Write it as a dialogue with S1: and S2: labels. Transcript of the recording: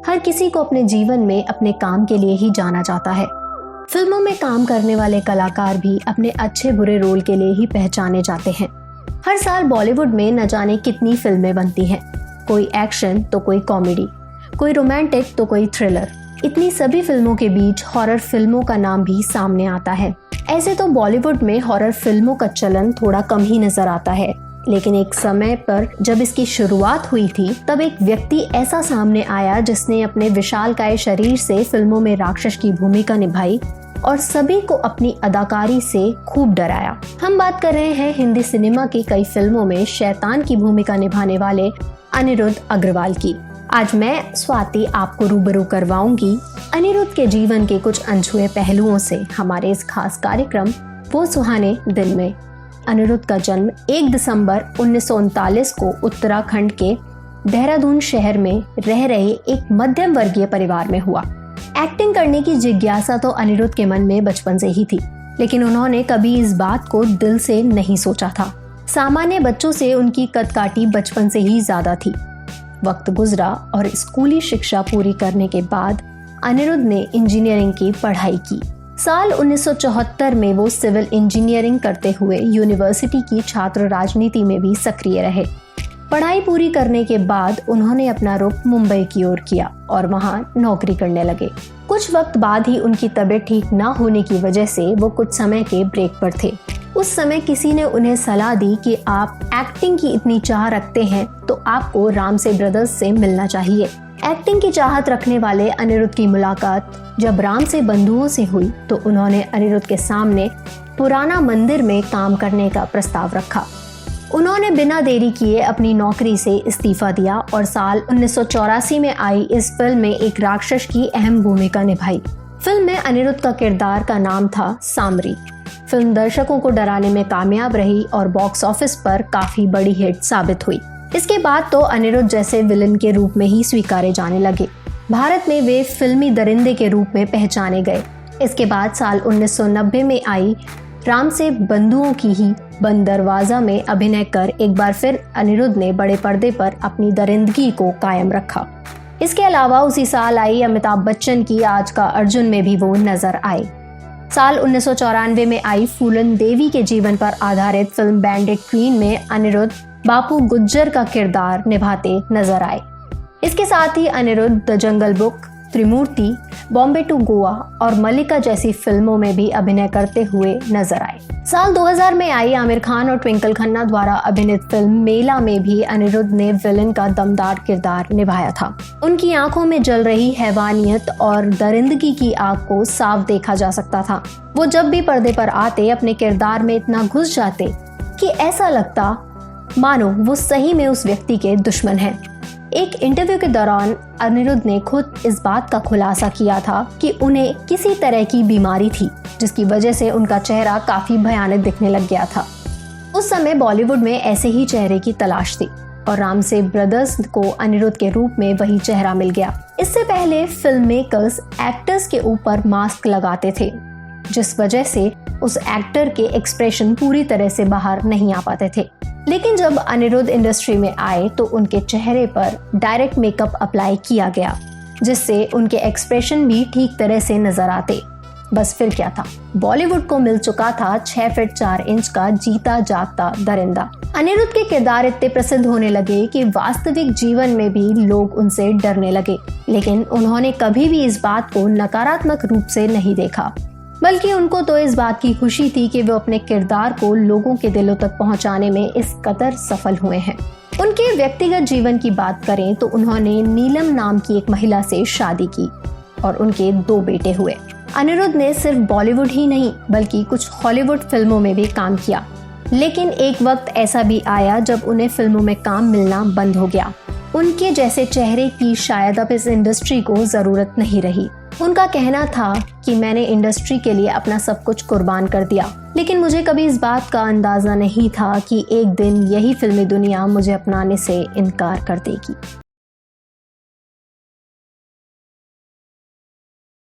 S1: हर किसी को अपने जीवन में अपने काम के लिए ही जाना जाता है। फिल्मों में काम करने वाले कलाकार भी अपने अच्छे बुरे रोल के लिए ही पहचाने जाते हैं। हर साल बॉलीवुड में न जाने कितनी फिल्में बनती हैं, कोई एक्शन तो कोई कॉमेडी, कोई रोमांटिक तो कोई थ्रिलर। इतनी सभी फिल्मों के बीच हॉरर फिल्मों का नाम भी सामने आता है। ऐसे तो बॉलीवुड में हॉरर फिल्मों का चलन थोड़ा कम ही नजर आता है, लेकिन एक समय पर जब इसकी शुरुआत हुई थी तब एक व्यक्ति ऐसा सामने आया जिसने अपने विशालकाय शरीर से फिल्मों में राक्षस की भूमिका निभाई और सभी को अपनी अदाकारी से खूब डराया। हम बात कर रहे हैं हिंदी सिनेमा की कई फिल्मों में शैतान की भूमिका निभाने वाले अनिरुद्ध अग्रवाल की। आज मैं स्वाति आपको रूबरू करवाऊंगी अनिरुद्ध के जीवन के कुछ अनछुए पहलुओं से हमारे इस खास कार्यक्रम वो सुहाने दिन में। अनिरुद्ध का जन्म 1 दिसंबर 1939 को उत्तराखंड के देहरादून शहर में रह रहे एक मध्यम वर्गीय परिवार में हुआ। एक्टिंग करने की जिज्ञासा तो अनिरुद्ध के मन में बचपन से ही थी, लेकिन उन्होंने कभी इस बात को दिल से नहीं सोचा था। सामान्य बच्चों से उनकी कदकाठी बचपन से ही ज्यादा थी। वक्त गुजरा और स्कूली शिक्षा पूरी करने के बाद अनिरुद्ध ने इंजीनियरिंग की पढ़ाई की। साल 1974 में वो सिविल इंजीनियरिंग करते हुए यूनिवर्सिटी की छात्र राजनीति में भी सक्रिय रहे। पढ़ाई पूरी करने के बाद उन्होंने अपना रुख मुंबई की ओर किया और वहां नौकरी करने लगे। कुछ वक्त बाद ही उनकी तबीयत ठीक न होने की वजह से वो कुछ समय के ब्रेक पर थे। उस समय किसी ने उन्हें सलाह दी कि आप एक्टिंग की इतनी चाह रखते हैं तो आपको रामसे ब्रदर्स से मिलना चाहिए। एक्टिंग की चाहत रखने वाले अनिरुद्ध की मुलाकात जब रामसे बंधुओं से हुई तो उन्होंने अनिरुद्ध के सामने पुराना मंदिर में काम करने का प्रस्ताव रखा। उन्होंने बिना देरी किए अपनी नौकरी से इस्तीफा दिया और साल 1984 में आई इस फिल्म में एक राक्षस की अहम भूमिका निभाई। फिल्म में अनिरुद्ध का किरदार का नाम था सामरी। फिल्म दर्शकों को डराने में कामयाब रही और बॉक्स ऑफिस पर काफी बड़ी हिट साबित हुई। इसके बाद तो अनिरुद्ध जैसे विलन के रूप में ही स्वीकारे जाने लगे। भारत में वे फिल्मी दरिंदे के रूप में पहचाने गए। इसके बाद साल 1990 में आई रामसे बंधुओं की ही बंद दरवाजा में अभिनय कर एक बार फिर अनिरुद्ध ने बड़े पर्दे पर अपनी दरिंदगी को कायम रखा। इसके अलावा उसी साल आई अमिताभ बच्चन की आज का अर्जुन में भी वो नजर आए। साल 1994 में आई फूलन देवी के जीवन पर आधारित फिल्म बैंडिट क्वीन में अनिरुद्ध बापू गुज्जर का किरदार निभाते नजर आए। इसके साथ ही Anirudh The Jungle Book, Trimurti, Bombay to Goa और मल्लिका जैसी फिल्मों में भी अभिनय करते हुए नजर आए। साल 2000 में आई आमिर खान और ट्विंकल खन्ना द्वारा अभिनीत फिल्म मेला में भी अनिरुद्ध ने विलन का दमदार किरदार निभाया था। उनकी आंखों में जल रही हैवानियत और दरिंदगी की आग को साफ देखा जा सकता था। वो जब भी पर्दे पर आते अपने किरदार में इतना घुस जाते कि ऐसा लगता मानो वो सही में उस व्यक्ति के दुश्मन हैं। एक इंटरव्यू के दौरान अनिरुद्ध ने खुद इस बात का खुलासा किया था कि उन्हें किसी तरह की बीमारी थी जिसकी वजह से उनका चेहरा काफी भयानक दिखने लग गया था। उस समय बॉलीवुड में ऐसे ही चेहरे की तलाश थी और रामसे ब्रदर्स को अनिरुद्ध के रूप में वही चेहरा मिल गया। इससे पहले फिल्म मेकर्स एक्टर्स के ऊपर मास्क लगाते थे, जिस वजह से उस एक्टर के एक्सप्रेशन पूरी तरह से बाहर नहीं आ पाते थे। लेकिन जब अनिरुद्ध इंडस्ट्री में आए तो उनके चेहरे पर डायरेक्ट मेकअप अप्लाई किया गया, जिससे उनके एक्सप्रेशन भी ठीक तरह से नजर आते। बस फिर क्या था, बॉलीवुड को मिल चुका था 6 फीट 4 इंच का जीता जागता दरिंदा। अनिरुद्ध के किरदार इतने प्रसिद्ध होने लगे कि वास्तविक जीवन में भी लोग उनसे डरने लगे, लेकिन उन्होंने कभी भी इस बात को नकारात्मक रूप से नहीं देखा, बल्कि उनको तो इस बात की खुशी थी कि वो अपने किरदार को लोगों के दिलों तक पहुंचाने में इस कदर सफल हुए हैं। उनके व्यक्तिगत जीवन की बात करें तो उन्होंने नीलम नाम की एक महिला से शादी की और उनके 2 बेटे हुए। अनिरुद्ध ने सिर्फ बॉलीवुड ही नहीं बल्कि कुछ हॉलीवुड फिल्मों में भी काम किया, लेकिन एक वक्त ऐसा भी आया जब उन्हें फिल्मों में काम मिलना बंद हो गया। उनके जैसे चेहरे की शायद अब इस इंडस्ट्री को जरूरत नहीं रही। उनका कहना था कि मैंने इंडस्ट्री के लिए अपना सब कुछ कुर्बान कर दिया, लेकिन मुझे कभी इस बात का अंदाजा नहीं था कि एक दिन यही फिल्मी दुनिया मुझे अपनाने से इनकार कर देगी।